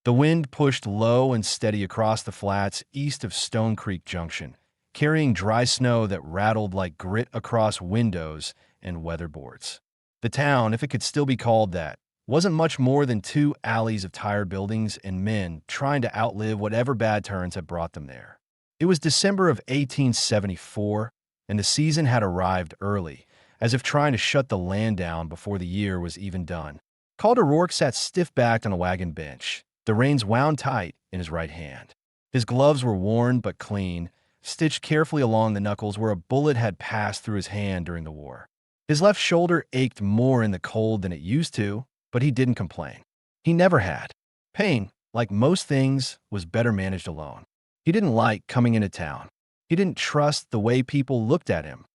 The wind pushed low and steady across the flats east of Stone Creek Junction, carrying dry snow that rattled like grit across windows and weatherboards. The town, if it could still be called that, wasn't much more than two alleys of tired buildings and men trying to outlive whatever bad turns had brought them there. It was December of 1874, and the season had arrived early, as if trying to shut the land down before the year was even done. Calder Rourke sat stiff-backed on a wagon bench, the reins wound tight in his right hand. His gloves were worn but clean, stitched carefully along the knuckles where a bullet had passed through his hand during the war. His left shoulder ached more in the cold than it used to, but he didn't complain. He never had. Pain, like most things, was better managed alone. He didn't like coming into town. He didn't trust the way people looked at him,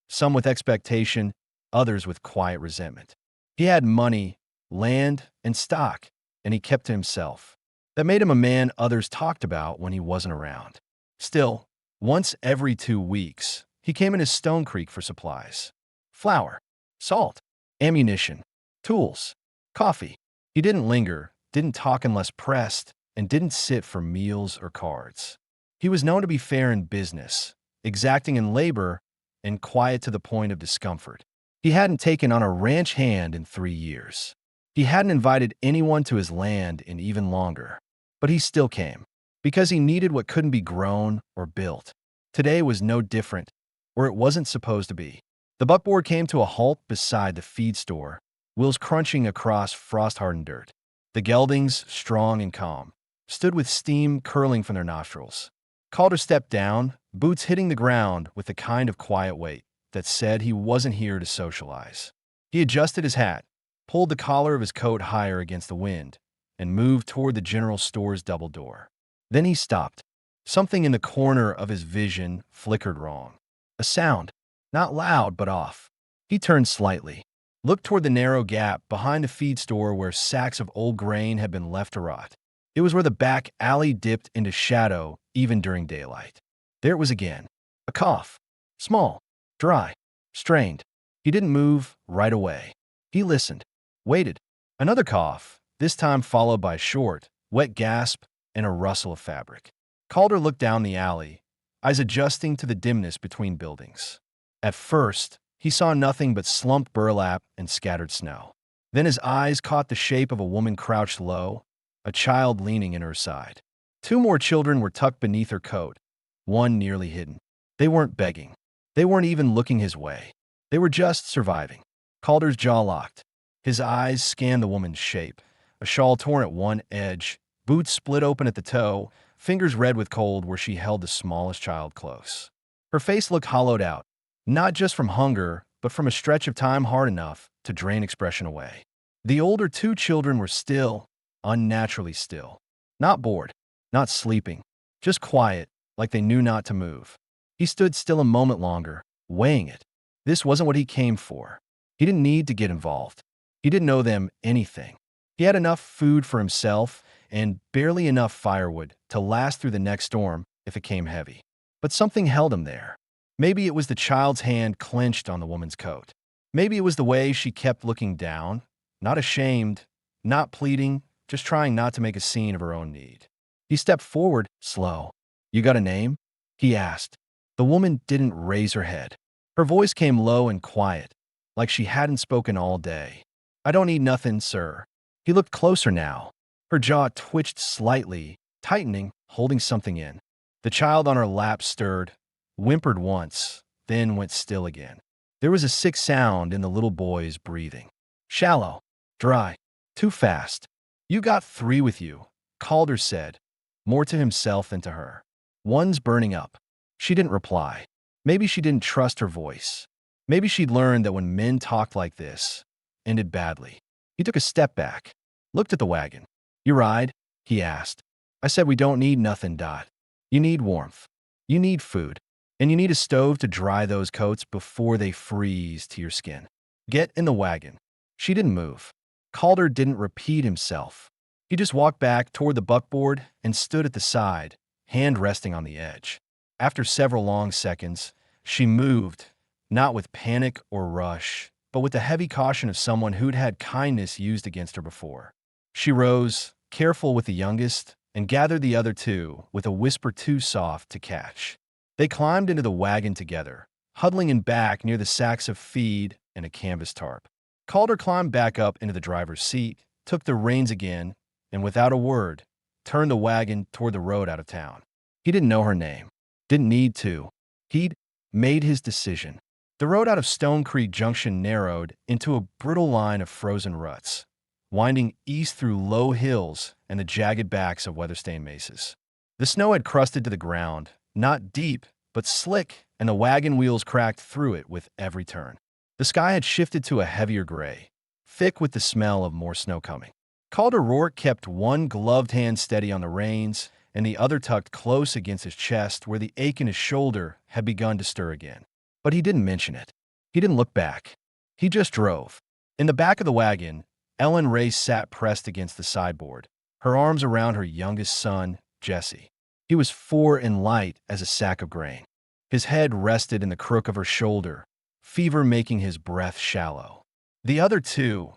some with expectation, others with quiet resentment. He had money, land, and stock, and he kept to himself. That made him a man others talked about when he wasn't around. Still, once every 2 weeks, he came into Stone Creek for supplies. Flour, salt, ammunition, tools, coffee. He didn't linger, didn't talk unless pressed, and didn't sit for meals or cards. He was known to be fair in business, exacting in labor, and quiet to the point of discomfort. He hadn't taken on a ranch hand in 3 years. He hadn't invited anyone to his land in even longer. But he still came, because he needed what couldn't be grown or built. Today was no different, or it wasn't supposed to be. The buckboard came to a halt beside the feed store, wheels crunching across frost-hardened dirt. The geldings, strong and calm, stood with steam curling from their nostrils. Calder stepped down, boots hitting the ground with the kind of quiet weight that said he wasn't here to socialize. He adjusted his hat, pulled the collar of his coat higher against the wind, and moved toward the general store's double door. Then he stopped. Something in the corner of his vision flickered wrong. A sound, not loud but off. He turned slightly, looked toward the narrow gap behind the feed store where sacks of old grain had been left to rot. It was where the back alley dipped into shadow even during daylight. There it was again. A cough. Small, dry, strained. He didn't move right away. He listened, waited. Another cough, this time followed by a short, wet gasp and a rustle of fabric. Calder looked down the alley, eyes adjusting to the dimness between buildings. At first, he saw nothing but slumped burlap and scattered snow. Then his eyes caught the shape of a woman crouched low, a child leaning in her side. 2 more children were tucked beneath her coat, one nearly hidden. They weren't begging. They weren't even looking his way. They were just surviving. Calder's jaw locked. His eyes scanned the woman's shape. A shawl torn at one edge, boots split open at the toe, fingers red with cold where she held the smallest child close. Her face looked hollowed out, not just from hunger, but from a stretch of time hard enough to drain expression away. The older 2 children were still, unnaturally still. Not bored, not sleeping, just quiet, like they knew not to move. He stood still a moment longer, weighing it. This wasn't what he came for. He didn't need to get involved. He didn't owe them anything. He had enough food for himself and barely enough firewood to last through the next storm if it came heavy. But something held him there. Maybe it was the child's hand clenched on the woman's coat. Maybe it was the way she kept looking down, not ashamed, not pleading, just trying not to make a scene of her own need. He stepped forward, slow. "You got a name?" he asked. The woman didn't raise her head. Her voice came low and quiet, like she hadn't spoken all day. "I don't need nothing, sir." He looked closer now. Her jaw twitched slightly, tightening, holding something in. The child on her lap stirred, whimpered once, then went still again. There was a sick sound in the little boy's breathing. Shallow, dry, too fast. "You got 3 with you," Calder said, more to himself than to her. "One's burning up." She didn't reply. Maybe she didn't trust her voice. Maybe she'd learned that when men talked like this, ended badly. He took a step back, looked at the wagon. "You ride?" he asked. "I said we don't need nothing, Dot. You need warmth. You need food. And you need a stove to dry those coats before they freeze to your skin. Get in the wagon." She didn't move. Calder didn't repeat himself. He just walked back toward the buckboard and stood at the side, hand resting on the edge. After several long seconds, she moved, not with panic or rush, but with the heavy caution of someone who'd had kindness used against her before. She rose, careful with the youngest, and gathered the other two with a whisper too soft to catch. They climbed into the wagon together, huddling in back near the sacks of feed and a canvas tarp. Calder climbed back up into the driver's seat, took the reins again, and without a word, turned the wagon toward the road out of town. He didn't know her name. Didn't need to. He'd made his decision. The road out of Stone Creek Junction narrowed into a brittle line of frozen ruts, winding east through low hills and the jagged backs of weather-stained mesas. The snow had crusted to the ground, not deep, but slick, and the wagon wheels cracked through it with every turn. The sky had shifted to a heavier gray, thick with the smell of more snow coming. Calder Rourke kept one gloved hand steady on the reins and the other tucked close against his chest where the ache in his shoulder had begun to stir again. But he didn't mention it. He didn't look back. He just drove. In the back of the wagon, Ellen Ray sat pressed against the sideboard, her arms around her youngest son, Jesse. He was 4 and light as a sack of grain. His head rested in the crook of her shoulder, fever making his breath shallow. The other two,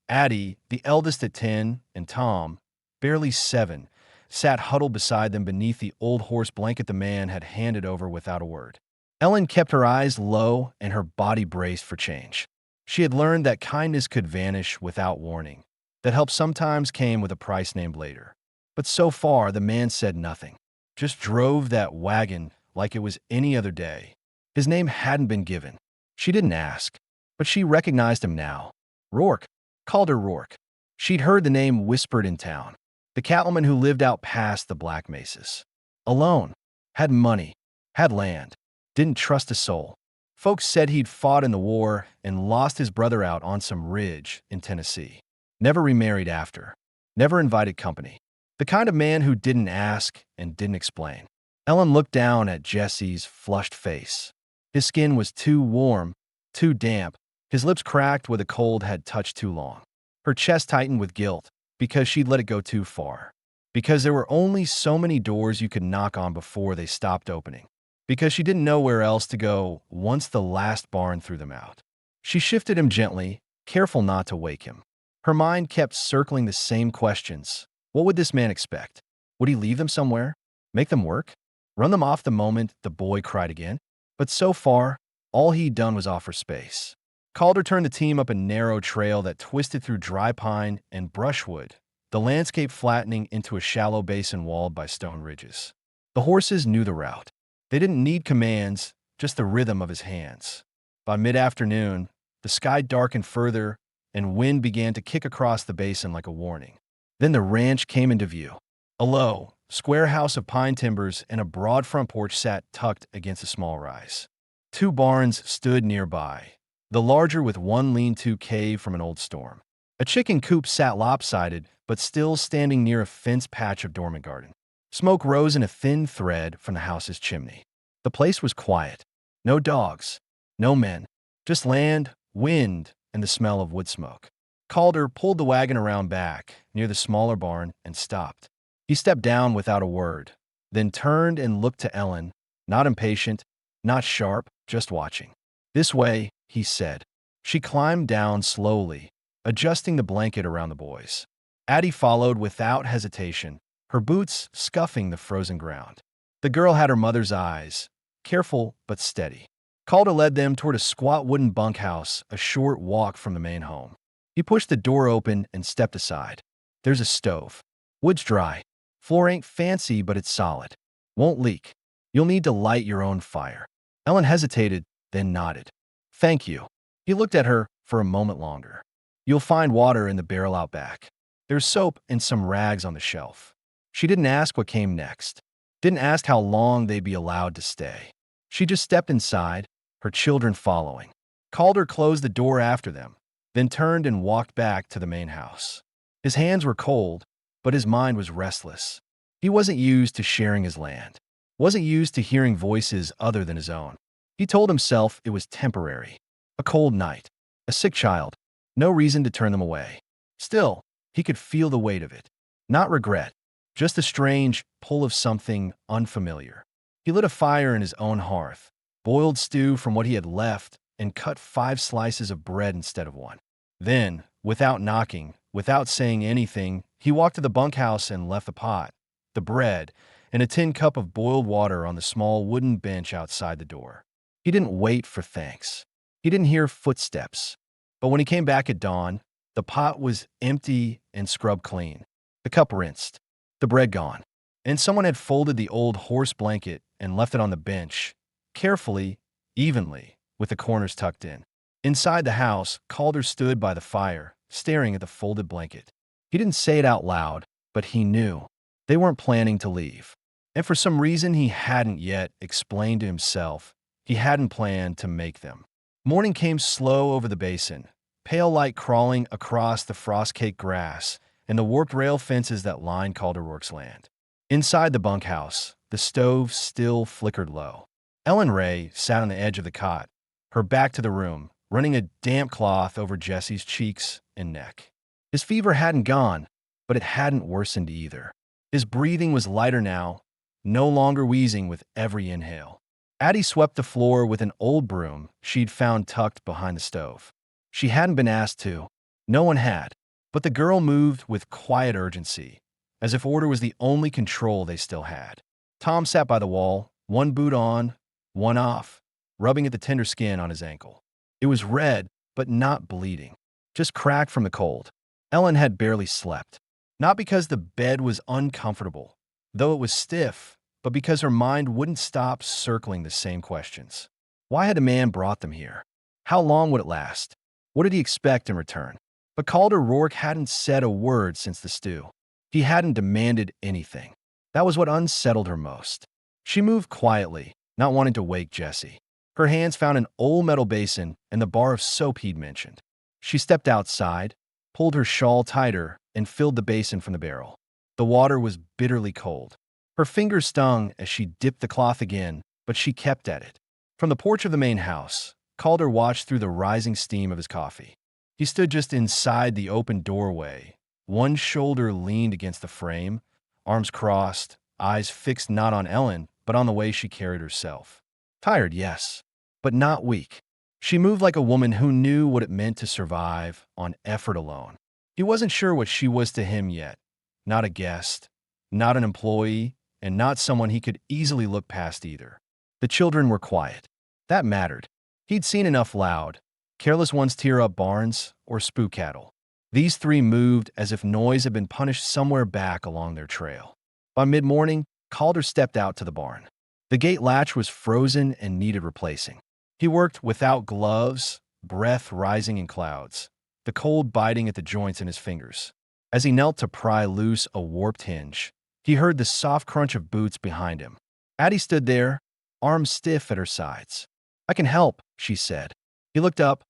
Addie, the eldest at 10, and Tom, barely 7, sat huddled beside them beneath the old horse blanket the man had handed over without a word. Ellen kept her eyes low and her body braced for change. She had learned that kindness could vanish without warning, that help sometimes came with a price named later. But so far, the man said nothing, just drove that wagon like it was any other day. His name hadn't been given. She didn't ask, but she recognized him now. Rourke. Calder Rourke. She'd heard the name whispered in town. The cattleman who lived out past the Black Mesas. Alone. Had money. Had land. Didn't trust a soul. Folks said he'd fought in the war and lost his brother out on some ridge in Tennessee. Never remarried after. Never invited company. The kind of man who didn't ask and didn't explain. Ellen looked down at Jesse's flushed face. His skin was too warm, too damp. His lips cracked where the cold had touched too long. Her chest tightened with guilt because she'd let it go too far. Because there were only so many doors you could knock on before they stopped opening. Because she didn't know where else to go once the last barn threw them out. She shifted him gently, careful not to wake him. Her mind kept circling the same questions. What would this man expect? Would he leave them somewhere? Make them work? Run them off the moment the boy cried again? But so far, all he'd done was offer space. Calder turned the team up a narrow trail that twisted through dry pine and brushwood, the landscape flattening into a shallow basin walled by stone ridges. The horses knew the route. They didn't need commands, just the rhythm of his hands. By mid-afternoon, the sky darkened further and wind began to kick across the basin like a warning. Then the ranch came into view. A low, square house of pine timbers and a broad front porch sat tucked against a small rise. 2 barns stood nearby, the larger with one lean-to cave from an old storm. A chicken coop sat lopsided, but still standing near a fenced patch of dormant garden. Smoke rose in a thin thread from the house's chimney. The place was quiet. No dogs, no men, just land, wind, and the smell of wood smoke. Calder pulled the wagon around back, near the smaller barn, and stopped. He stepped down without a word, then turned and looked to Ellen, not impatient, not sharp, just watching. "This way," he said. She climbed down slowly, adjusting the blanket around the boys. Addie followed without hesitation, her boots scuffing the frozen ground. The girl had her mother's eyes, careful but steady. Calder led them toward a squat wooden bunkhouse a short walk from the main home. He pushed the door open and stepped aside. There's a stove. Wood's dry. Floor ain't fancy, but it's solid. Won't leak. You'll need to light your own fire. Ellen hesitated, then nodded. Thank you. He looked at her for a moment longer. You'll find water in the barrel out back. There's soap and some rags on the shelf. She didn't ask what came next. Didn't ask how long they'd be allowed to stay. She just stepped inside, her children following. Calder closed the door after them, then turned and walked back to the main house. His hands were cold, but his mind was restless. He wasn't used to sharing his land. Wasn't used to hearing voices other than his own. He told himself it was temporary. A cold night. A sick child. No reason to turn them away. Still, he could feel the weight of it. Not regret. Just a strange pull of something unfamiliar. He lit a fire in his own hearth, boiled stew from what he had left, and cut 5 slices of bread instead of 1. Then, without knocking, Without saying anything, he walked to the bunkhouse and left the pot, the bread, and a tin cup of boiled water on the small wooden bench outside the door. He didn't wait for thanks. He didn't hear footsteps. But when he came back at dawn, the pot was empty and scrubbed clean, the cup rinsed, the bread gone, and someone had folded the old horse blanket and left it on the bench, carefully, evenly, with the corners tucked in. Inside the house, Calder stood by the fire, staring at the folded blanket. He didn't say it out loud, but he knew. They weren't planning to leave. And for some reason he hadn't yet explained to himself, he hadn't planned to make them. Morning came slow over the basin, pale light crawling across the frost-caked grass and the warped rail fences that lined Calder Rourke's land. Inside the bunkhouse, the stove still flickered low. Ellen Ray sat on the edge of the cot, her back to the room, running a damp cloth over Jesse's cheeks and neck. His fever hadn't gone, but it hadn't worsened either. His breathing was lighter now, no longer wheezing with every inhale. Addie swept the floor with an old broom she'd found tucked behind the stove. She hadn't been asked to. No one had. But the girl moved with quiet urgency, as if order was the only control they still had. Tom sat by the wall, one boot on, one off, rubbing at the tender skin on his ankle. It was red, but not bleeding, just cracked from the cold. Ellen had barely slept, not because the bed was uncomfortable, though it was stiff, but because her mind wouldn't stop circling the same questions. Why had a man brought them here? How long would it last? What did he expect in return? But Calder Rourke hadn't said a word since the stew. He hadn't demanded anything. That was what unsettled her most. She moved quietly, not wanting to wake Jesse. Her hands found an old metal basin and the bar of soap he'd mentioned. She stepped outside, pulled her shawl tighter, and filled the basin from the barrel. The water was bitterly cold. Her fingers stung as she dipped the cloth again, but she kept at it. From the porch of the main house, Calder watched through the rising steam of his coffee. He stood just inside the open doorway. One shoulder leaned against the frame, arms crossed, eyes fixed not on Ellen, but on the way she carried herself. Tired, yes, but not weak. She moved like a woman who knew what it meant to survive on effort alone. He wasn't sure what she was to him yet. Not a guest, not an employee, and not someone he could easily look past either. The children were quiet. That mattered. He'd seen enough loud, careless ones tear up barns or spook cattle. These three moved as if noise had been punished somewhere back along their trail. By mid-morning, Calder stepped out to the barn. The gate latch was frozen and needed replacing. He worked without gloves, breath rising in clouds, the cold biting at the joints in his fingers. As he knelt to pry loose a warped hinge, he heard the soft crunch of boots behind him. Addie stood there, arms stiff at her sides. "I can help," she said. He looked up,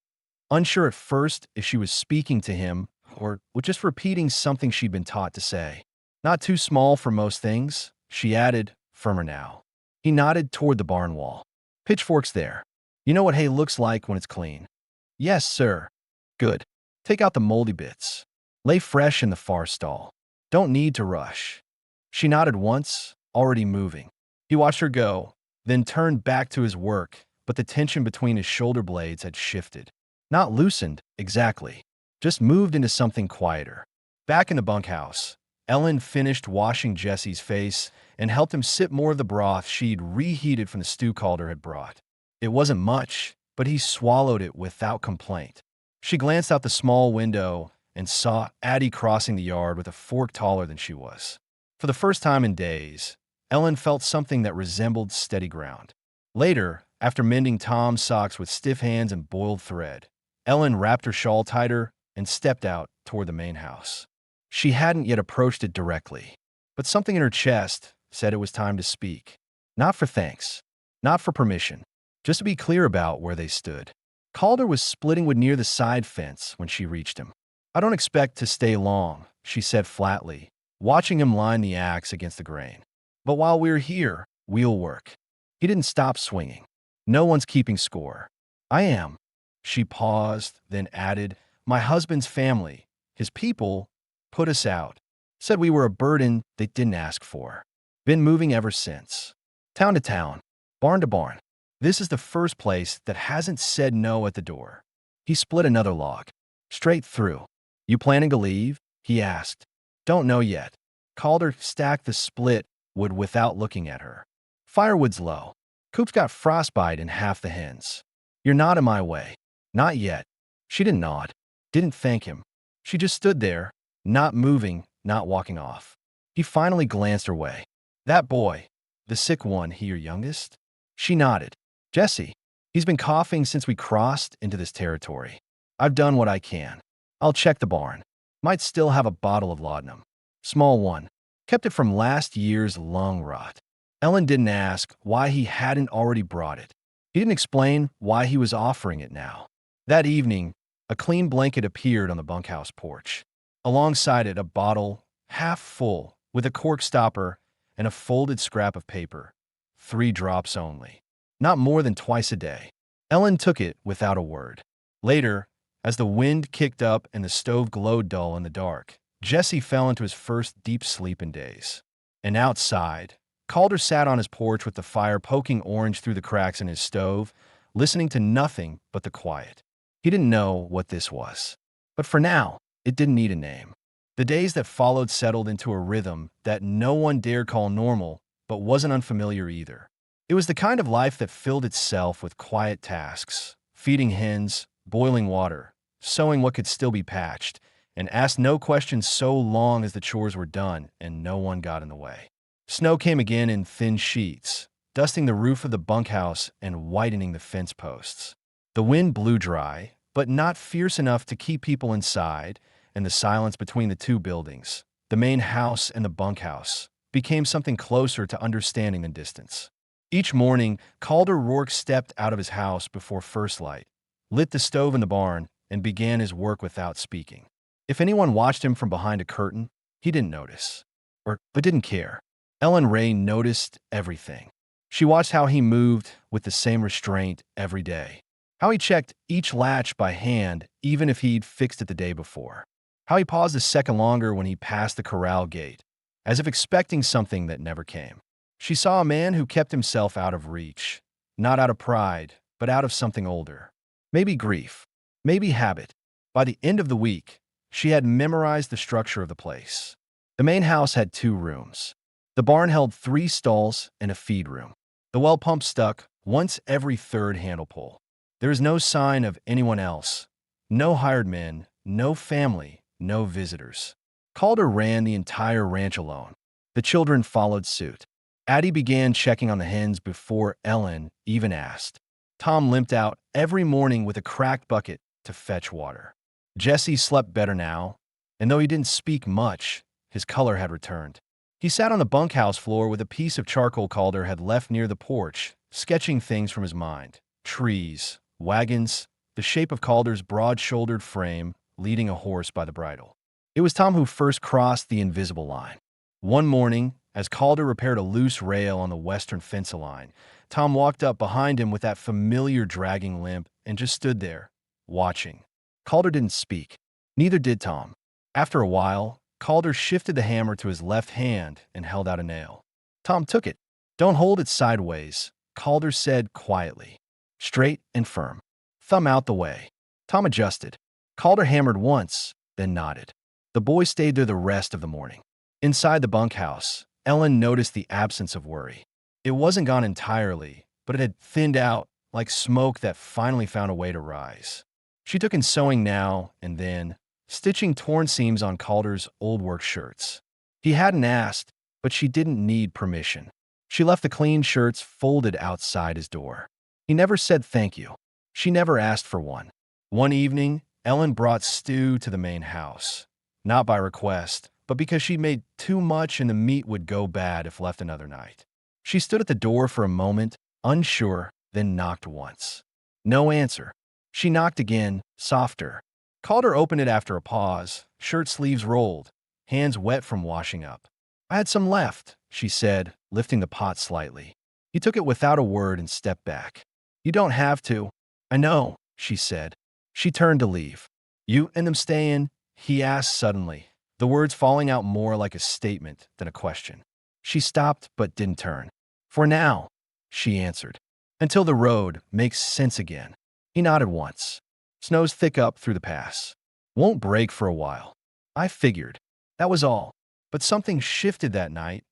unsure at first if she was speaking to him or just repeating something she'd been taught to say. "Not too small for most things," she added, firmer now. He nodded toward the barn wall. "Pitchforks there. You know what hay looks like when it's clean." "Yes, sir." "Good. Take out the moldy bits. Lay fresh in the far stall. Don't need to rush." She nodded once, already moving. He watched her go, then turned back to his work, but the tension between his shoulder blades had shifted. Not loosened, exactly. Just moved into something quieter. Back in the bunkhouse, Ellen finished washing Jesse's face and helped him sip more of the broth she'd reheated from the stew Calder had brought. It wasn't much, but he swallowed it without complaint. She glanced out the small window and saw Addie crossing the yard with a fork taller than she was. For the first time in days, Ellen felt something that resembled steady ground. Later, after mending Tom's socks with stiff hands and boiled thread, Ellen wrapped her shawl tighter and stepped out toward the main house. She hadn't yet approached it directly, but something in her chest said it was time to speak. Not for thanks, not for permission, just to be clear about where they stood. Calder was splitting wood near the side fence when she reached him. "I don't expect to stay long," she said flatly, watching him line the axe against the grain. "But while we're here, we'll work." He didn't stop swinging. "No one's keeping score." "I am." She paused, then added, "My husband's family, his people, put us out. Said we were a burden they didn't ask for. Been moving ever since. Town to town, barn to barn. This is the first place that hasn't said no at the door." He split another log. "Straight through. "You planning to leave?" he asked. "Don't know yet." Calder stacked the split wood without looking at her. "Firewood's low. Coop's got frostbite in half the hens. You're not in my way." "Not yet." She didn't nod, didn't thank him. She just stood there, not moving, not walking off. He finally glanced her way. "That boy, the sick one, he your youngest?" She nodded. "Jesse. He's been coughing since we crossed into this territory. I've done what I can. I'll check the barn. Might still have a bottle of laudanum. Small one. Kept it from last year's lung rot." Ellen didn't ask why he hadn't already brought it. He didn't explain why he was offering it now. That evening, a clean blanket appeared on the bunkhouse porch. Alongside it, a bottle, half full, with a cork stopper and a folded scrap of paper. 3 drops only. Not more than twice a day. Ellen took it without a word. Later, as the wind kicked up and the stove glowed dull in the dark, Jesse fell into his first deep sleep in days. And outside, Calder sat on his porch with the fire poking orange through the cracks in his stove, listening to nothing but the quiet. He didn't know what this was. But for now, it didn't need a name. The days that followed settled into a rhythm that no one dared call normal, but wasn't unfamiliar either. It was the kind of life that filled itself with quiet tasks, feeding hens, boiling water, sewing what could still be patched, and asked no questions so long as the chores were done and no one got in the way. Snow came again in thin sheets, dusting the roof of the bunkhouse and whitening the fence posts. The wind blew dry, but not fierce enough to keep people inside, and the silence between the two buildings, the main house and the bunkhouse, became something closer to understanding than distance. Each morning, Calder Rourke stepped out of his house before first light, lit the stove in the barn, and began his work without speaking. If anyone watched him from behind a curtain, he didn't notice, but didn't care. Ellen Ray noticed everything. She watched how he moved with the same restraint every day, how he checked each latch by hand even if he'd fixed it the day before, how he paused a second longer when he passed the corral gate, as if expecting something that never came. She saw a man who kept himself out of reach, not out of pride, but out of something older. Maybe grief, maybe habit. By the end of the week, she had memorized the structure of the place. The main house had 2 rooms. The barn held 3 stalls and a feed room. The well pump stuck once every 3rd handle pull. There was no sign of anyone else. No hired men, no family, no visitors. Calder ran the entire ranch alone. The children followed suit. Addie began checking on the hens before Ellen even asked. Tom limped out every morning with a cracked bucket to fetch water. Jesse slept better now, and though he didn't speak much, his color had returned. He sat on the bunkhouse floor with a piece of charcoal Calder had left near the porch, sketching things from his mind. Trees, wagons, the shape of Calder's broad-shouldered frame leading a horse by the bridle. It was Tom who first crossed the invisible line. One morning, as Calder repaired a loose rail on the western fence line, Tom walked up behind him with that familiar dragging limp and just stood there, watching. Calder didn't speak. Neither did Tom. After a while, Calder shifted the hammer to his left hand and held out a nail. Tom took it. "Don't hold it sideways," Calder said quietly. "Straight and firm. Thumb out the way." Tom adjusted. Calder hammered once, then nodded. The boy stayed there the rest of the morning. Inside the bunkhouse, Ellen noticed the absence of worry. It wasn't gone entirely, but it had thinned out like smoke that finally found a way to rise. She took in sewing now and then, stitching torn seams on Calder's old work shirts. He hadn't asked, but she didn't need permission. She left the clean shirts folded outside his door. He never said thank you. She never asked for one. One evening, Ellen brought stew to the main house. Not by request, but because she made too much and the meat would go bad if left another night. She stood at the door for a moment, unsure, then knocked once. No answer. She knocked again, softer. Calder opened it after a pause, shirt sleeves rolled, hands wet from washing up. "I had some left," she said, lifting the pot slightly. He took it without a word and stepped back. "You don't have to." "I know," she said. She turned to leave. "You and them stayin'?" he asked suddenly, the words falling out more like a statement than a question. She stopped but didn't turn. "For now," she answered. "Until the road makes sense again." He nodded once. Snow's thick up through the pass. Won't break for a while. I figured. That was all. But something shifted that night.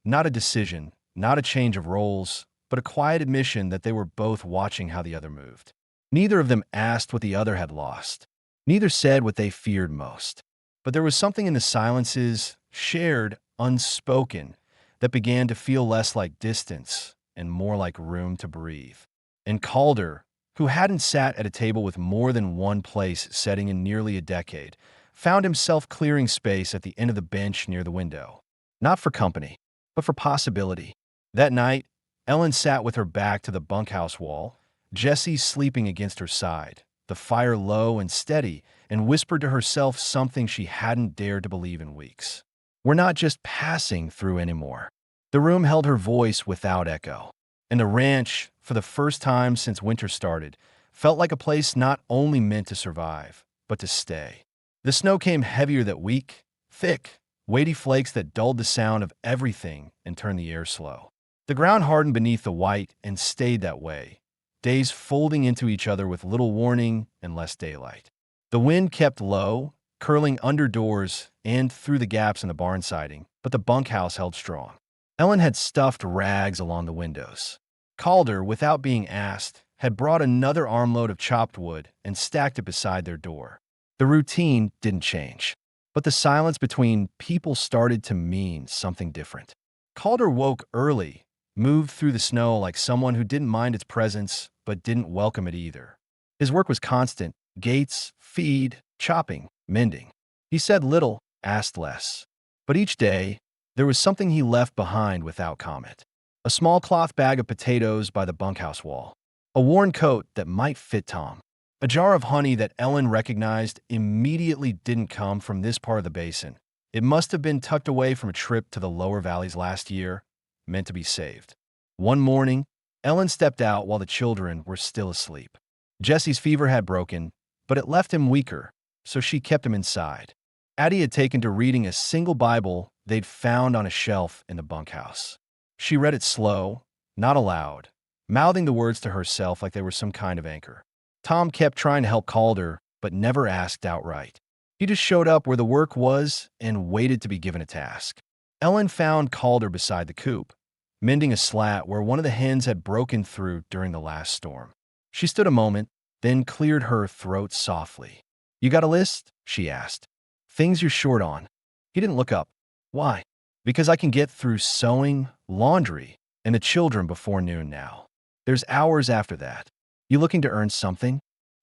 Not a decision, not a change of roles, but a quiet admission that they were both watching how the other moved. Neither of them asked what the other had lost. Neither said what they feared most. But there was something in the silences, shared, unspoken, that began to feel less like distance and more like room to breathe. And Calder, who hadn't sat at a table with more than one place setting in nearly a decade, found himself clearing space at the end of the bench near the window. Not for company, but for possibility. That night, Ellen sat with her back to the bunkhouse wall, Jessie sleeping against her side, the fire low and steady, and whispered to herself something she hadn't dared to believe in weeks. We're not just passing through anymore. The room held her voice without echo. And the ranch, for the first time since winter started, felt like a place not only meant to survive, but to stay. The snow came heavier that week, thick, weighty flakes that dulled the sound of everything and turned the air slow. The ground hardened beneath the white and stayed that way, days folding into each other with little warning and less daylight. The wind kept low, curling under doors and through the gaps in the barn siding, but the bunkhouse held strong. Ellen had stuffed rags along the windows. Calder, without being asked, had brought another armload of chopped wood and stacked it beside their door. The routine didn't change, but the silence between people started to mean something different. Calder woke early, moved through the snow like someone who didn't mind its presence but didn't welcome it either. His work was constant: gates, feed, chopping, mending. He said little, asked less. But each day, there was something he left behind without comment. A small cloth bag of potatoes by the bunkhouse wall. A worn coat that might fit Tom. A jar of honey that Ellen recognized immediately didn't come from this part of the basin. It must have been tucked away from a trip to the lower valleys last year, meant to be saved. One morning, Ellen stepped out while the children were still asleep. Jesse's fever had broken, but it left him weaker, so she kept him inside. Addie had taken to reading a single Bible they'd found on a shelf in the bunkhouse. She read it slow, not aloud, mouthing the words to herself like they were some kind of anchor. Tom kept trying to help Calder, but never asked outright. He just showed up where the work was and waited to be given a task. Ellen found Calder beside the coop, mending a slat where one of the hens had broken through during the last storm. She stood a moment, then cleared her throat softly. "You got a list?" she asked. "Things you're short on." He didn't look up. "Why?" "Because I can get through sewing, laundry, and the children before noon now. There's hours after that. You looking to earn something?"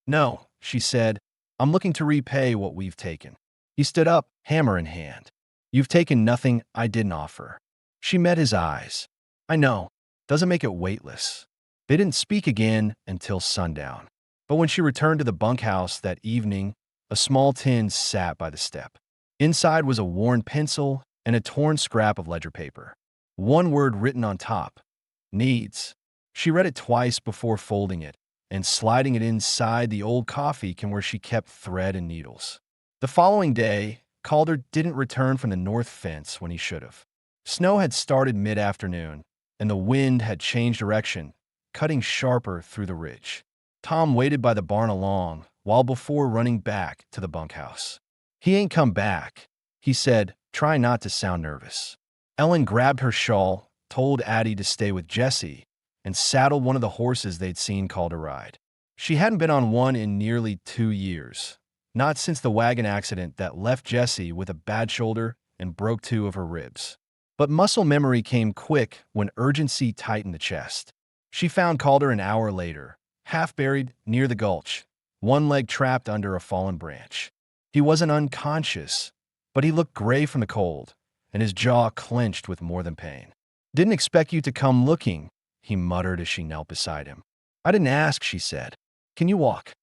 "No," she said. "I'm looking to repay what we've taken." He stood up, hammer in hand. "You've taken nothing I didn't offer." She met his eyes. "I know. Doesn't make it weightless." They didn't speak again until sundown. But when she returned to the bunkhouse that evening, a small tin sat by the step. Inside was a worn pencil and a torn scrap of ledger paper. One word written on top: "Needs." She read it twice before folding it and sliding it inside the old coffee can where she kept thread and needles. The following day, Calder didn't return from the north fence when he should have. Snow had started mid-afternoon, and the wind had changed direction, cutting sharper through the ridge. Tom waited by the barn along, while before running back to the bunkhouse. "He ain't come back," he said, trying not to sound nervous. Ellen grabbed her shawl, told Addie to stay with Jessie, and saddled one of the horses they'd seen Calder ride. She hadn't been on one in nearly 2 years, not since the wagon accident that left Jessie with a bad shoulder and broke 2 of her ribs. But muscle memory came quick when urgency tightened the chest. She found Calder an hour later, half buried near the gulch, one leg trapped under a fallen branch. He wasn't unconscious, but he looked gray from the cold, and his jaw clenched with more than pain. "Didn't expect you to come looking," he muttered as she knelt beside him. "I didn't ask," she said. "Can you walk?"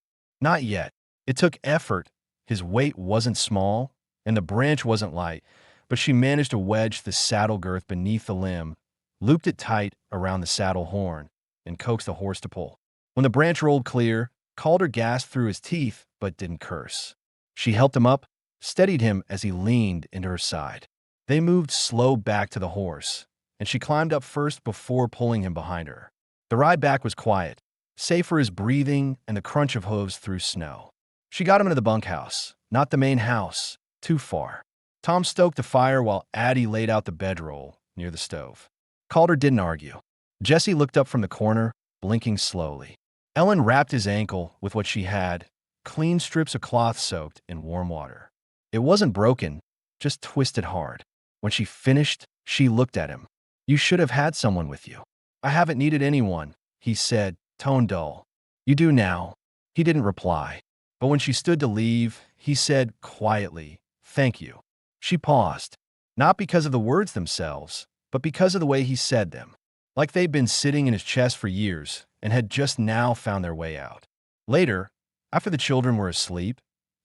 "Not yet." It took effort. His weight wasn't small, and the branch wasn't light, but she managed to wedge the saddle girth beneath the limb, looped it tight around the saddle horn, and coaxed the horse to pull. When the branch rolled clear, Calder gasped through his teeth but didn't curse. She helped him up, steadied him as he leaned into her side. They moved slow back to the horse, and she climbed up first before pulling him behind her. The ride back was quiet, save for his breathing and the crunch of hooves through snow. She got him into the bunkhouse, not the main house. Too far. Tom stoked the fire while Addie laid out the bedroll near the stove. Calder didn't argue. Jesse looked up from the corner, blinking slowly. Ellen wrapped his ankle with what she had, clean strips of cloth soaked in warm water. It wasn't broken, just twisted hard. When she finished, she looked at him. You should have had someone with you. I haven't needed anyone, he said, tone dull. You do now. He didn't reply. But when she stood to leave, he said quietly, thank you. She paused, not because of the words themselves, but because of the way he said them, like they'd been sitting in his chest for years and had just now found their way out. Later, after the children were asleep,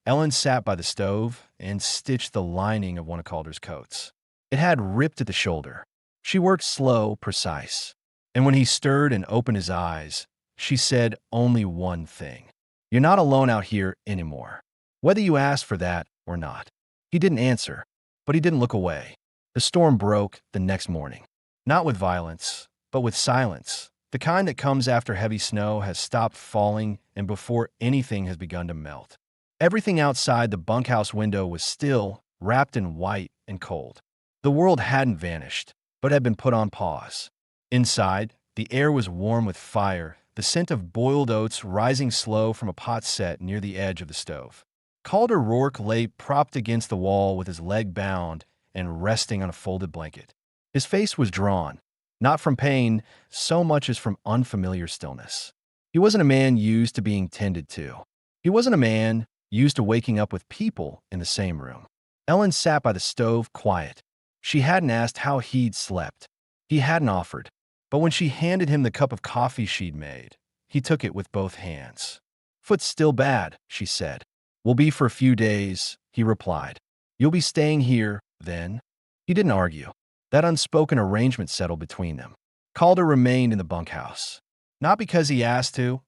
Ellen sat by the stove and stitched the lining of one of Calder's coats. It had ripped at the shoulder. She worked slow, precise. And when he stirred and opened his eyes, she said only one thing. You're not alone out here anymore, whether you asked for that or not. He didn't answer, but he didn't look away. The storm broke the next morning. Not with violence, but with silence. The kind that comes after heavy snow has stopped falling and before anything has begun to melt. Everything outside the bunkhouse window was still, wrapped in white and cold. The world hadn't vanished, but had been put on pause. Inside, the air was warm with fire, the scent of boiled oats rising slow from a pot set near the edge of the stove. Calder Rourke lay propped against the wall with his leg bound and resting on a folded blanket. His face was drawn, not from pain so much as from unfamiliar stillness. He wasn't a man used to being tended to. He wasn't a man used to waking up with people in the same room. Ellen sat by the stove, quiet. She hadn't asked how he'd slept. He hadn't offered. But when she handed him the cup of coffee she'd made, he took it with both hands. Foot's still bad, she said. Will be for a few days, he replied. You'll be staying here, then? He didn't argue. That unspoken arrangement settled between them. Calder remained in the bunkhouse. Not because he asked to,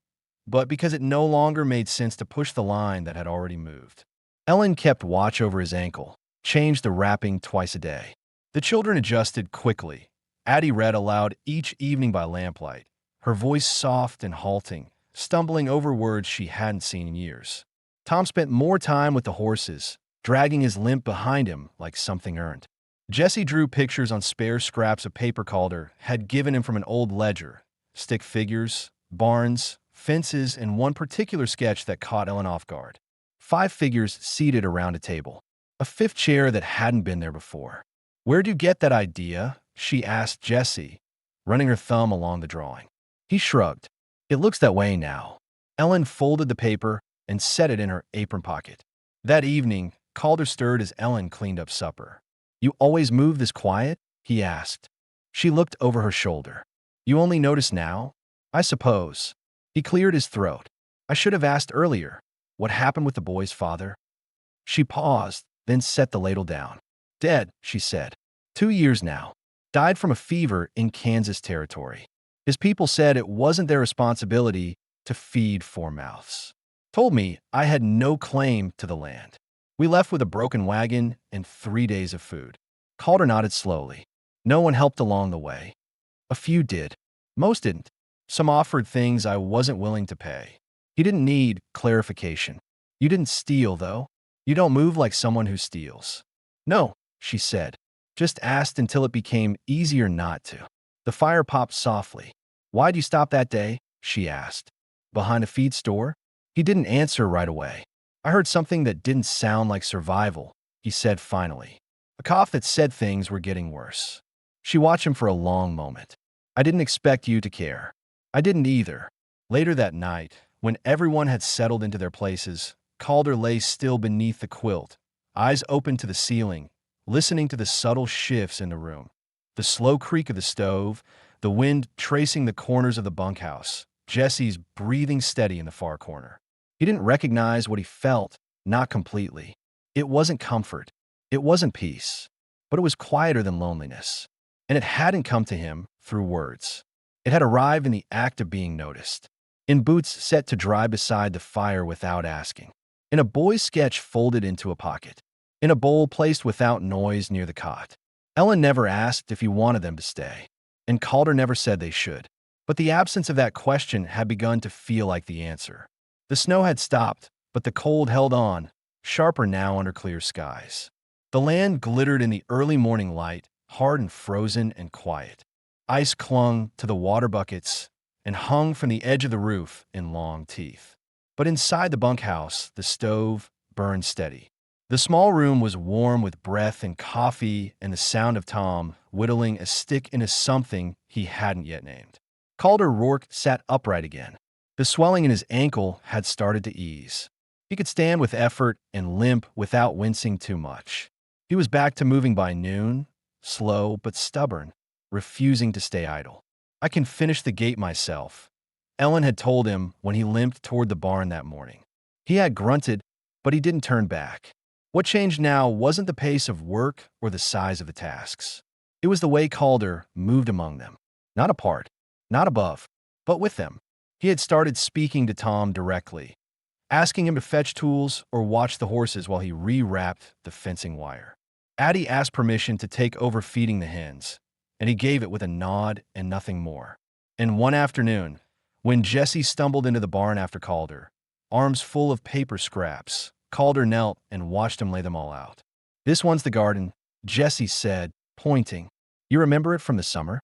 but because it no longer made sense to push the line that had already moved. Ellen kept watch over his ankle, changed the wrapping twice a day. The children adjusted quickly. Addie read aloud each evening by lamplight, her voice soft and halting, stumbling over words she hadn't seen in years. Tom spent more time with the horses, dragging his limp behind him like something earned. Jesse drew pictures on spare scraps of paper Calder had given him from an old ledger, stick figures, barns, fences, and one particular sketch that caught Ellen off guard. 5 figures seated around a table, a 5th chair that hadn't been there before. Where'd you get that idea? She asked Jesse, running her thumb along the drawing. He shrugged. It looks that way now. Ellen folded the paper and set it in her apron pocket. That evening, Calder stirred as Ellen cleaned up supper. You always move this quiet? He asked. She looked over her shoulder. You only notice now? I suppose. He cleared his throat. I should have asked earlier. What happened with the boy's father? She paused, then set the ladle down. Dead, she said. 2 years now. Died from a fever in Kansas Territory. His people said it wasn't their responsibility to feed 4 mouths. Told me I had no claim to the land. We left with a broken wagon and 3 days of food. Calder nodded slowly. No one helped along the way. A few did. Most didn't. Some offered things I wasn't willing to pay. He didn't need clarification. You didn't steal, though. You don't move like someone who steals. No, she said. Just asked until it became easier not to. The fire popped softly. Why'd you stop that day? She asked. Behind a feed store? He didn't answer right away. I heard something that didn't sound like survival, he said finally. A cough that said things were getting worse. She watched him for a long moment. I didn't expect you to care. I didn't either. Later that night, when everyone had settled into their places, Calder lay still beneath the quilt, eyes open to the ceiling, listening to the subtle shifts in the room. The slow creak of the stove, the wind tracing the corners of the bunkhouse, Jesse's breathing steady in the far corner. He didn't recognize what he felt, not completely. It wasn't comfort. It wasn't peace. But it was quieter than loneliness. And it hadn't come to him through words. It had arrived in the act of being noticed. In boots set to dry beside the fire without asking. In a boy's sketch folded into a pocket. In a bowl placed without noise near the cot. Ellen never asked if he wanted them to stay. And Calder never said they should. But the absence of that question had begun to feel like the answer. The snow had stopped, but the cold held on, sharper now under clear skies. The land glittered in the early morning light, hard and frozen and quiet. Ice clung to the water buckets and hung from the edge of the roof in long teeth. But inside the bunkhouse, the stove burned steady. The small room was warm with breath and coffee and the sound of Tom whittling a stick into something he hadn't yet named. Calder Rourke sat upright again. The swelling in his ankle had started to ease. He could stand with effort and limp without wincing too much. He was back to moving by noon, slow but stubborn, refusing to stay idle. "I can finish the gate myself," Ellen had told him when he limped toward the barn that morning. He had grunted, but he didn't turn back. What changed now wasn't the pace of work or the size of the tasks. It was the way Calder moved among them. Not apart, not above, but with them. He had started speaking to Tom directly, asking him to fetch tools or watch the horses while he rewrapped the fencing wire. Addie asked permission to take over feeding the hens, and he gave it with a nod and nothing more. And one afternoon, when Jesse stumbled into the barn after Calder, arms full of paper scraps, Calder knelt and watched him lay them all out. "This one's the garden," Jesse said, pointing. "You remember it from the summer?"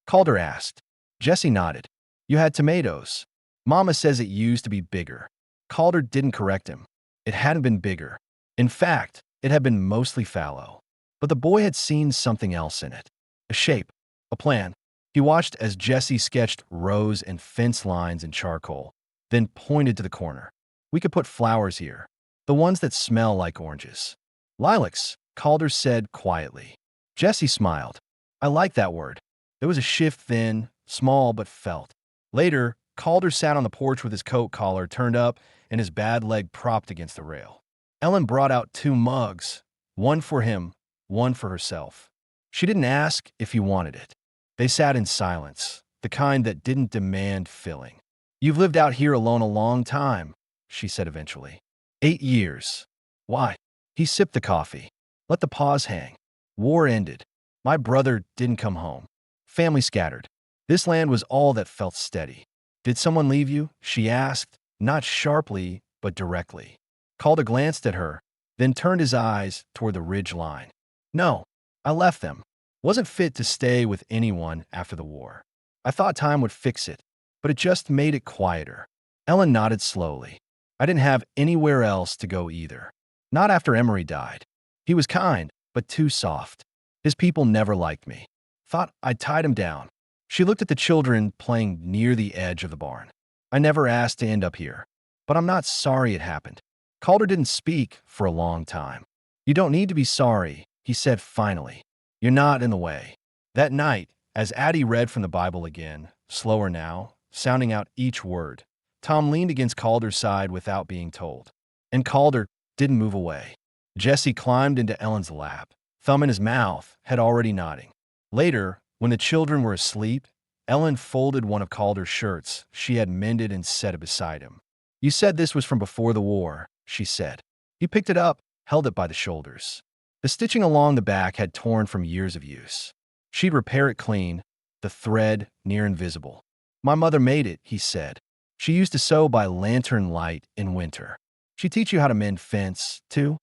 Calder asked. Jesse nodded. "You had tomatoes. Mama says it used to be bigger." Calder didn't correct him. It hadn't been bigger. In fact, it had been mostly fallow. But the boy had seen something else in it. A shape, a plan. He watched as Jesse sketched rows and fence lines in charcoal, then pointed to the corner. "We could put flowers here. The ones that smell like oranges." "Lilacs," Calder said quietly. Jesse smiled. "I like that word." There was a shift then, small but felt. Later, Calder sat on the porch with his coat collar turned up and his bad leg propped against the rail. Ellen brought out 2 mugs, one for him, one for herself. She didn't ask if he wanted it. They sat in silence, the kind that didn't demand filling. "You've lived out here alone a long time," she said eventually. 8 years. "Why?" He sipped the coffee. Let the pause hang. "War ended. My brother didn't come home. Family scattered. This land was all that felt steady." "Did someone leave you?" she asked, not sharply, but directly. Calder glanced at her, then turned his eyes toward the ridge line. "No, I left them. Wasn't fit to stay with anyone after the war. I thought time would fix it, but it just made it quieter." Ellen nodded slowly. "I didn't have anywhere else to go either. Not after Emery died. He was kind, but too soft. His people never liked me. Thought I'd tied him down." She looked at the children playing near the edge of the barn. "I never asked to end up here, but I'm not sorry it happened." Calder didn't speak for a long time. "You don't need to be sorry," he said finally. "You're not in the way." That night, as Addie read from the Bible again, slower now, sounding out each word, Tom leaned against Calder's side without being told. And Calder didn't move away. Jesse climbed into Ellen's lap, thumb in his mouth, head already nodding. Later, when the children were asleep, Ellen folded one of Calder's shirts she had mended and set it beside him. "You said this was from before the war," she said. He picked it up, held it by the shoulders. The stitching along the back had torn from years of use. She'd repair it clean, the thread near invisible. "My mother made it," he said. "She used to sew by lantern light in winter." "She teach you how to mend fence, too?"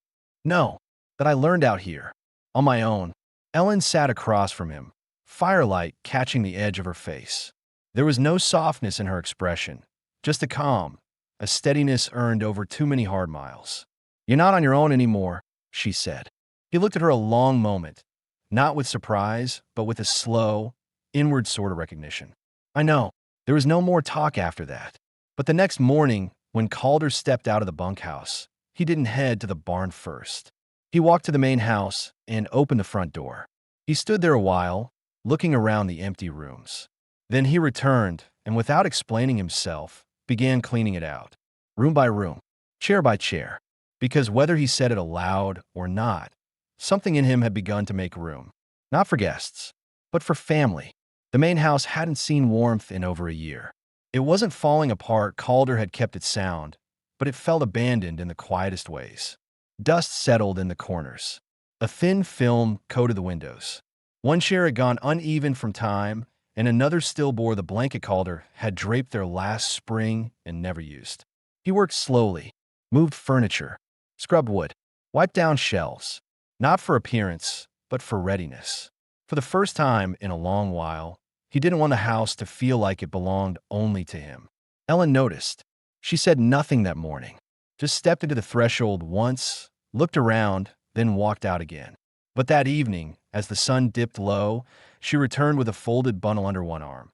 "No, that I learned out here, on my own." Ellen sat across from him, firelight catching the edge of her face. There was no softness in her expression, just a calm, a steadiness earned over too many hard miles. "You're not on your own anymore," she said. He looked at her a long moment, not with surprise, but with a slow, inward sort of recognition. "I know." There was no more talk after that. But the next morning, when Calder stepped out of the bunkhouse, he didn't head to the barn first. He walked to the main house and opened the front door. He stood there a while, looking around the empty rooms. Then he returned, and without explaining himself, began cleaning it out, room by room, chair by chair, because whether he said it aloud or not, something in him had begun to make room, not for guests, but for family. The main house hadn't seen warmth in over a year. It wasn't falling apart. Calder had kept it sound, but it felt abandoned in the quietest ways. Dust settled in the corners. A thin film coated the windows. One chair had gone uneven from time, and another still bore the blanket Calder had draped there last spring and never used. He worked slowly, moved furniture, scrubbed wood, wiped down shelves, not for appearance, but for readiness. For the first time in a long while, he didn't want the house to feel like it belonged only to him. Ellen noticed. She said nothing that morning, just stepped into the threshold once, looked around, then walked out again. But that evening, as the sun dipped low, she returned with a folded bundle under one arm.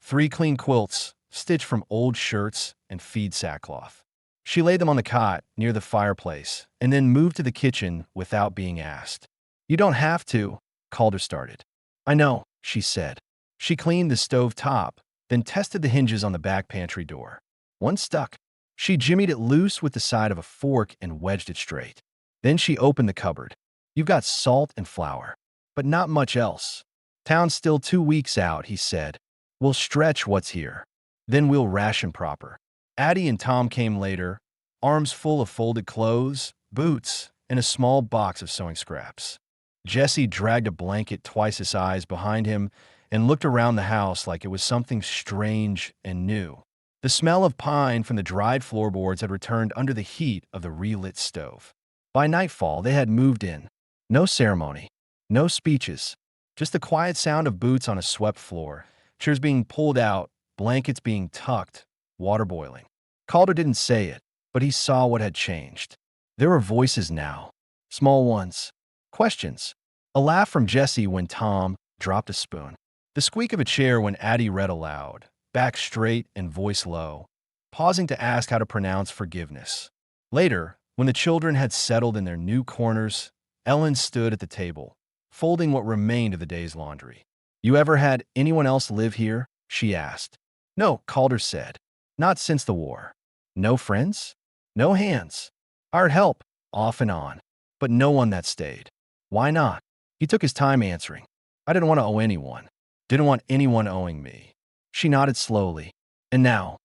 3 clean quilts, stitched from old shirts and feed sackcloth. She laid them on the cot near the fireplace and then moved to the kitchen without being asked. "You don't have to," Calder started. "I know," she said. She cleaned the stove top, then tested the hinges on the back pantry door. One stuck. She jimmied it loose with the side of a fork and wedged it straight. Then she opened the cupboard. "You've got salt and flour, but not much else. Town's still 2 weeks out," he said. "We'll stretch what's here. Then we'll ration proper." Addie and Tom came later, arms full of folded clothes, boots, and a small box of sewing scraps. Jesse dragged a blanket twice his size behind him and looked around the house like it was something strange and new. The smell of pine from the dried floorboards had returned under the heat of the relit stove. By nightfall, they had moved in. No ceremony, no speeches, just the quiet sound of boots on a swept floor, chairs being pulled out, blankets being tucked, water boiling. Calder didn't say it, but he saw what had changed. There were voices now, small ones, questions, a laugh from Jesse when Tom dropped a spoon, the squeak of a chair when Addie read aloud, back straight and voice low, pausing to ask how to pronounce forgiveness. Later, when the children had settled in their new corners, Ellen stood at the table, folding what remained of the day's laundry. "You ever had anyone else live here?" she asked. "No," Calder said. "Not since the war." "No friends?" "No hands. Hired help, off and on, but no one that stayed." "Why not?" He took his time answering. "I didn't want to owe anyone. Didn't want anyone owing me." She nodded slowly. "And now,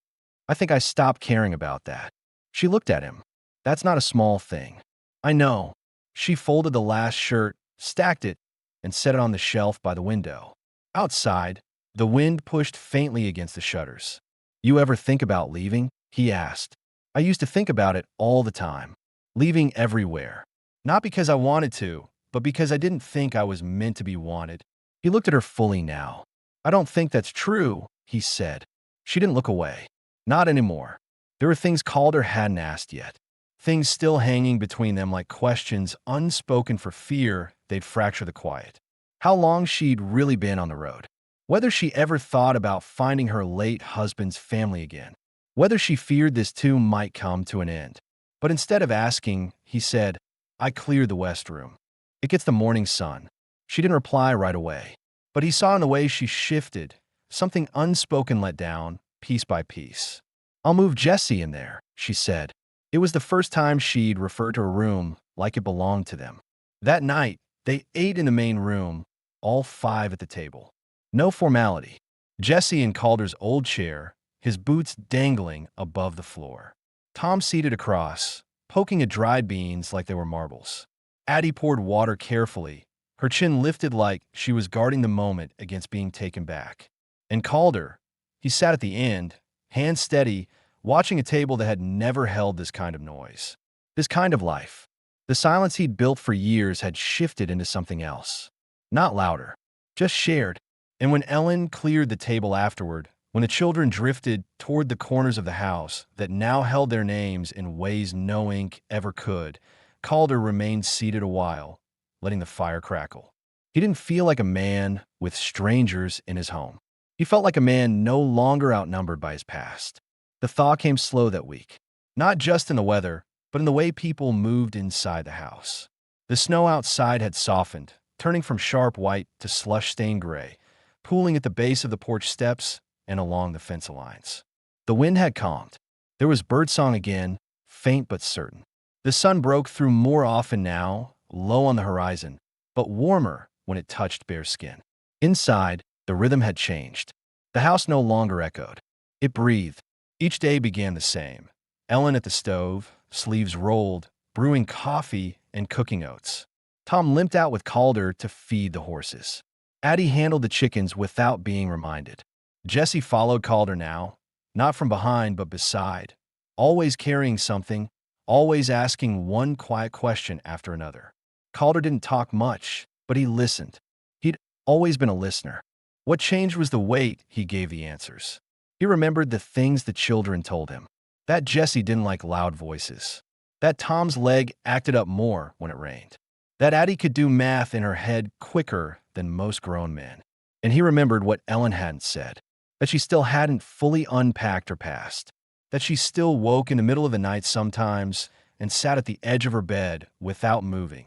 I think I stopped caring about that." She looked at him. "That's not a small thing." "I know." She folded the last shirt, stacked it, and set it on the shelf by the window. Outside, the wind pushed faintly against the shutters. "You ever think about leaving?" he asked. "I used to think about it all the time. Leaving everywhere. Not because I wanted to, but because I didn't think I was meant to be wanted." He looked at her fully now. "I don't think that's true," he said. She didn't look away. Not anymore. There were things Calder hadn't asked yet. Things still hanging between them like questions unspoken for fear they'd fracture the quiet. How long she'd really been on the road. Whether she ever thought about finding her late husband's family again. Whether she feared this too might come to an end. But instead of asking, he said, "I cleared the west room. It gets the morning sun." She didn't reply right away. But he saw in the way she shifted, something unspoken let down, piece by piece. "I'll move Jesse in there," she said. It was the first time she'd referred to a room like it belonged to them. That night, they ate in the main room, all 5 at the table. No formality. Jesse in Calder's old chair, his boots dangling above the floor. Tom seated across, poking at dried beans like they were marbles. Addie poured water carefully, her chin lifted like she was guarding the moment against being taken back. And Calder, he sat at the end, hands steady, watching a table that had never held this kind of noise, this kind of life. The silence he'd built for years had shifted into something else. Not louder, just shared. And when Ellen cleared the table afterward, when the children drifted toward the corners of the house that now held their names in ways no ink ever could, Calder remained seated a while, letting the fire crackle. He didn't feel like a man with strangers in his home. He felt like a man no longer outnumbered by his past. The thaw came slow that week, not just in the weather, but in the way people moved inside the house. The snow outside had softened, turning from sharp white to slush-stained gray, pooling at the base of the porch steps and along the fence lines. The wind had calmed. There was birdsong again, faint but certain. The sun broke through more often now, low on the horizon, but warmer when it touched bare skin. Inside, the rhythm had changed. The house no longer echoed. It breathed. Each day began the same. Ellen at the stove, sleeves rolled, brewing coffee and cooking oats. Tom limped out with Calder to feed the horses. Addie handled the chickens without being reminded. Jesse followed Calder now, not from behind but beside, always carrying something, always asking one quiet question after another. Calder didn't talk much, but he listened. He'd always been a listener. What changed was the weight he gave the answers. He remembered the things the children told him. That Jessie didn't like loud voices. That Tom's leg acted up more when it rained. That Addie could do math in her head quicker than most grown men. And he remembered what Ellen hadn't said, that she still hadn't fully unpacked her past, that she still woke in the middle of the night sometimes and sat at the edge of her bed without moving,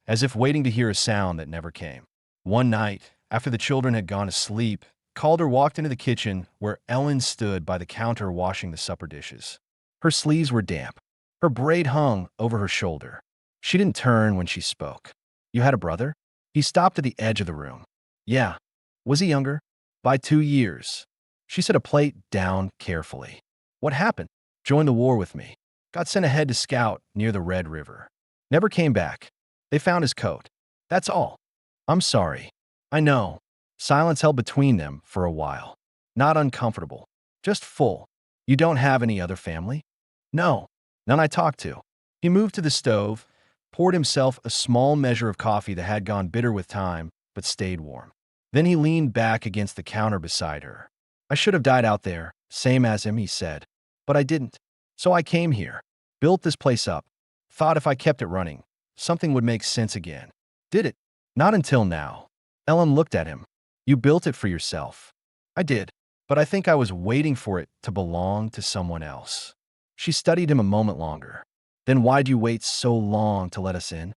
as if waiting to hear a sound that never came. One night, after the children had gone to sleep, Calder walked into the kitchen where Ellen stood by the counter washing the supper dishes. Her sleeves were damp. Her braid hung over her shoulder. She didn't turn when she spoke. "You had a brother?" He stopped at the edge of the room. "Yeah." "Was he younger?" "By 2 years." She set a plate down carefully. "What happened?" "Joined the war with me. Got sent ahead to scout near the Red River. Never came back. They found his coat. That's all." "I'm sorry." "I know." Silence held between them for a while. Not uncomfortable, just full. "You don't have any other family?" "No. None I talked to." He moved to the stove, poured himself a small measure of coffee that had gone bitter with time, but stayed warm. Then he leaned back against the counter beside her. "I should have died out there, same as him," he said. "But I didn't. So I came here, built this place up, thought if I kept it running, something would make sense again. Did it? Not until now." Ellen looked at him. "You built it for yourself." "I did, but I think I was waiting for it to belong to someone else." She studied him a moment longer. "Then why'd you wait so long to let us in?"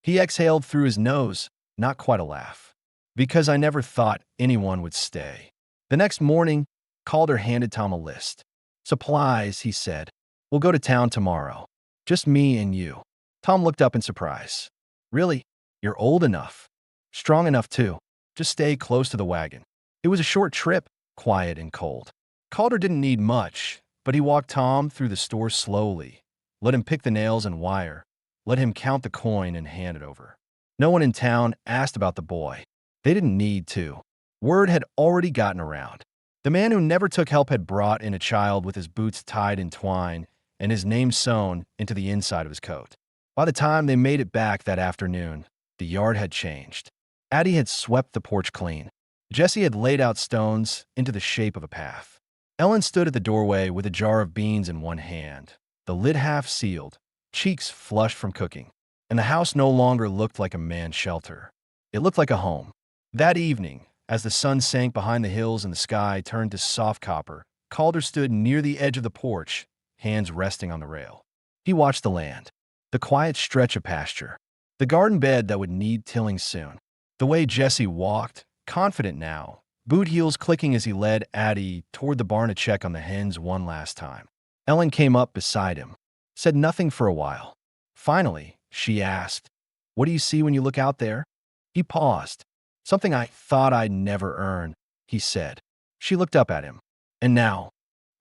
He exhaled through his nose, not quite a laugh. "Because I never thought anyone would stay." The next morning, Calder handed Tom a list. "Supplies," he said. "We'll go to town tomorrow. Just me and you." Tom looked up in surprise. "Really? You're old enough. Strong enough, too. Just stay close to the wagon." It was a short trip, quiet and cold. Calder didn't need much, but he walked Tom through the store slowly, let him pick the nails and wire, let him count the coin and hand it over. No one in town asked about the boy. They didn't need to. Word had already gotten around. The man who never took help had brought in a child with his boots tied in twine and his name sewn into the inside of his coat. By the time they made it back that afternoon, the yard had changed. Addie had swept the porch clean. Jessie had laid out stones into the shape of a path. Ellen stood at the doorway with a jar of beans in one hand, the lid half sealed, cheeks flushed from cooking. And the house no longer looked like a man's shelter. It looked like a home. That evening, as the sun sank behind the hills and the sky turned to soft copper, Calder stood near the edge of the porch, hands resting on the rail. He watched the land, the quiet stretch of pasture, the garden bed that would need tilling soon. The way Jessie walked, confident now, boot heels clicking as he led Addie toward the barn to check on the hens one last time. Ellen came up beside him, said nothing for a while. Finally, she asked, "What do you see when you look out there?" He paused. "Something I thought I'd never earn," he said. She looked up at him. "And now,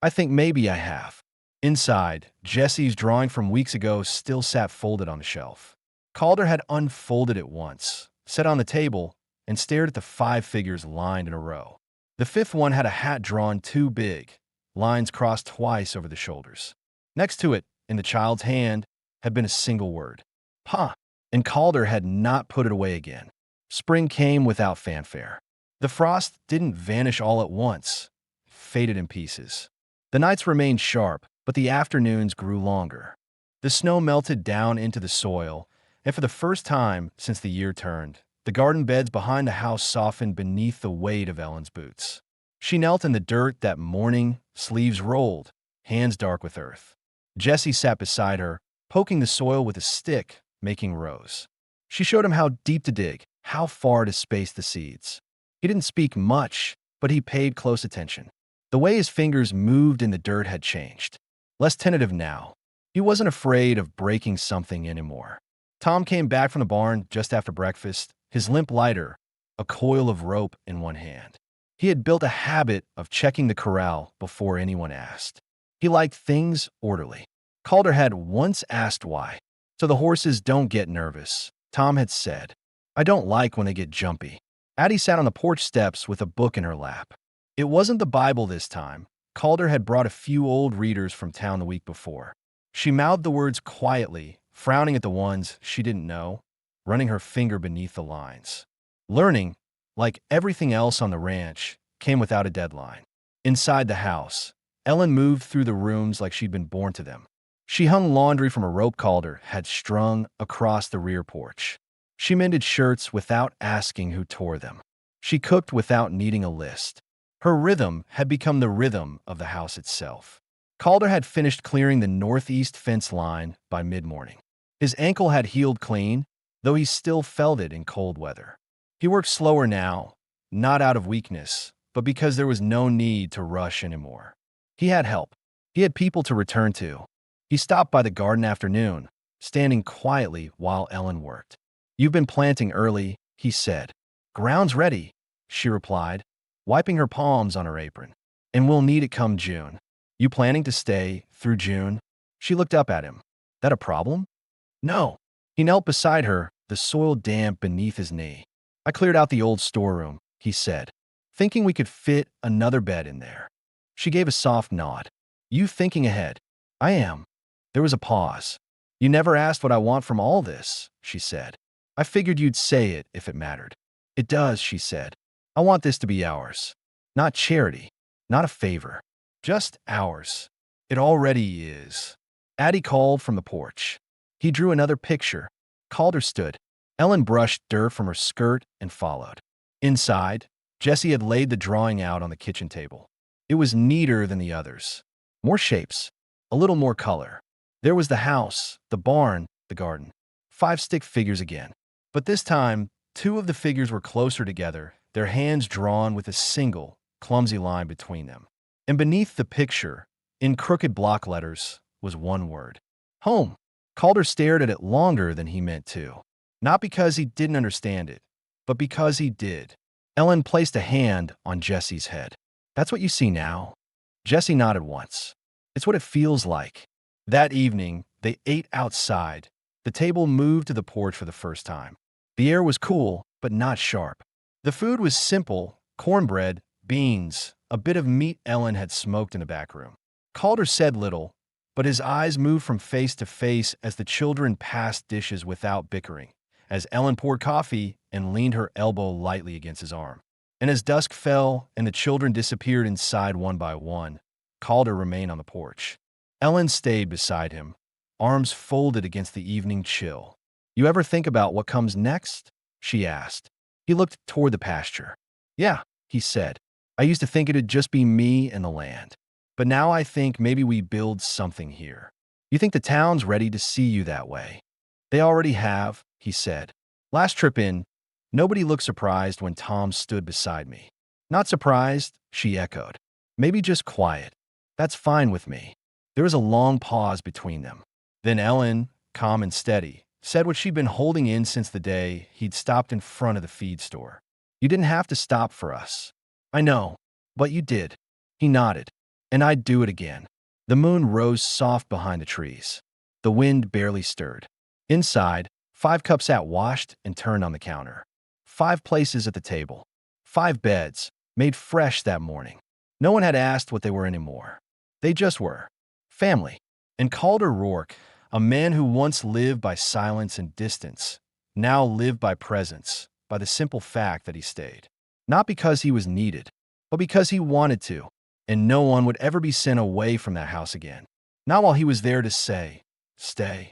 I think maybe I have." Inside, Jessie's drawing from weeks ago still sat folded on the shelf. Calder had unfolded it once, set on the table, and stared at the 5 figures lined in a row. The 5th one had a hat drawn too big, lines crossed twice over the shoulders. Next to it, in the child's hand, had been a single word. "Pa," and Calder had not put it away again. Spring came without fanfare. The frost didn't vanish all at once, faded in pieces. The nights remained sharp, but the afternoons grew longer. The snow melted down into the soil, and for the first time since the year turned, the garden beds behind the house softened beneath the weight of Ellen's boots. She knelt in the dirt that morning, sleeves rolled, hands dark with earth. Jessie sat beside her, poking the soil with a stick, making rows. She showed him how deep to dig, how far to space the seeds. He didn't speak much, but he paid close attention. The way his fingers moved in the dirt had changed. Less tentative now. He wasn't afraid of breaking something anymore. Tom came back from the barn just after breakfast, his limp lighter, a coil of rope in one hand. He had built a habit of checking the corral before anyone asked. He liked things orderly. Calder had once asked why. "So the horses don't get nervous," Tom had said. "I don't like when they get jumpy." Addie sat on the porch steps with a book in her lap. It wasn't the Bible this time. Calder had brought a few old readers from town the week before. She mouthed the words quietly, frowning at the ones she didn't know, running her finger beneath the lines. Learning, like everything else on the ranch, came without a deadline. Inside the house, Ellen moved through the rooms like she'd been born to them. She hung laundry from a rope Calder had strung across the rear porch. She mended shirts without asking who tore them. She cooked without needing a list. Her rhythm had become the rhythm of the house itself. Calder had finished clearing the northeast fence line by mid-morning. His ankle had healed clean, though he still felt it in cold weather. He worked slower now, not out of weakness, but because there was no need to rush anymore. He had help. He had people to return to. He stopped by the garden afternoon, standing quietly while Ellen worked. "You've been planting early," he said. "Ground's ready," she replied, wiping her palms on her apron. "And we'll need it come June." "You planning to stay through June?" She looked up at him. "That a problem?" "No." He knelt beside her, the soil damp beneath his knee. "I cleared out the old storeroom," he said, "thinking we could fit another bed in there." She gave a soft nod. "You thinking ahead?" "I am." There was a pause. "You never asked what I want from all this," she said. "I figured you'd say it if it mattered." "It does," she said. "I want this to be ours. Not charity, not a favor. Just ours. It already is." Addie called from the porch. He drew another picture. Calder stood. Ellen brushed dirt from her skirt and followed. Inside, Jessie had laid the drawing out on the kitchen table. It was neater than the others. More shapes. A little more color. There was the house, the barn, the garden. 5 stick figures again. But this time, 2 of the figures were closer together, their hands drawn with a single, clumsy line between them. And beneath the picture, in crooked block letters, was one word. Home. Calder stared at it longer than he meant to. Not because he didn't understand it, but because he did. Ellen placed a hand on Jessie's head. "That's what you see now?" Jessie nodded once. "It's what it feels like." That evening, they ate outside. The table moved to the porch for the first time. The air was cool, but not sharp. The food was simple: cornbread, beans, a bit of meat Ellen had smoked in the back room. Calder said little, but his eyes moved from face to face as the children passed dishes without bickering, as Ellen poured coffee and leaned her elbow lightly against his arm. And as dusk fell and the children disappeared inside one by one, Calder remained on the porch. Ellen stayed beside him, arms folded against the evening chill. "You ever think about what comes next?" she asked. He looked toward the pasture. "Yeah," he said. "I used to think it'd just be me and the land. But now I think maybe we build something here." "You think the town's ready to see you that way?" "They already have," he said. "Last trip in, nobody looked surprised when Tom stood beside me." "Not surprised," she echoed. "Maybe just quiet. That's fine with me." There was a long pause between them. Then Ellen, calm and steady, said what she'd been holding in since the day he'd stopped in front of the feed store. "You didn't have to stop for us." "I know, but you did." He nodded. "And I'd do it again." The moon rose soft behind the trees. The wind barely stirred. Inside, 5 cups sat washed and turned on the counter. 5 places at the table. 5 beds, made fresh that morning. No one had asked what they were anymore. They just were. Family. And Calder Rourke, a man who once lived by silence and distance, now lived by presence, by the simple fact that he stayed. Not because he was needed, but because he wanted to, and no one would ever be sent away from that house again. Not while he was there to say, "Stay."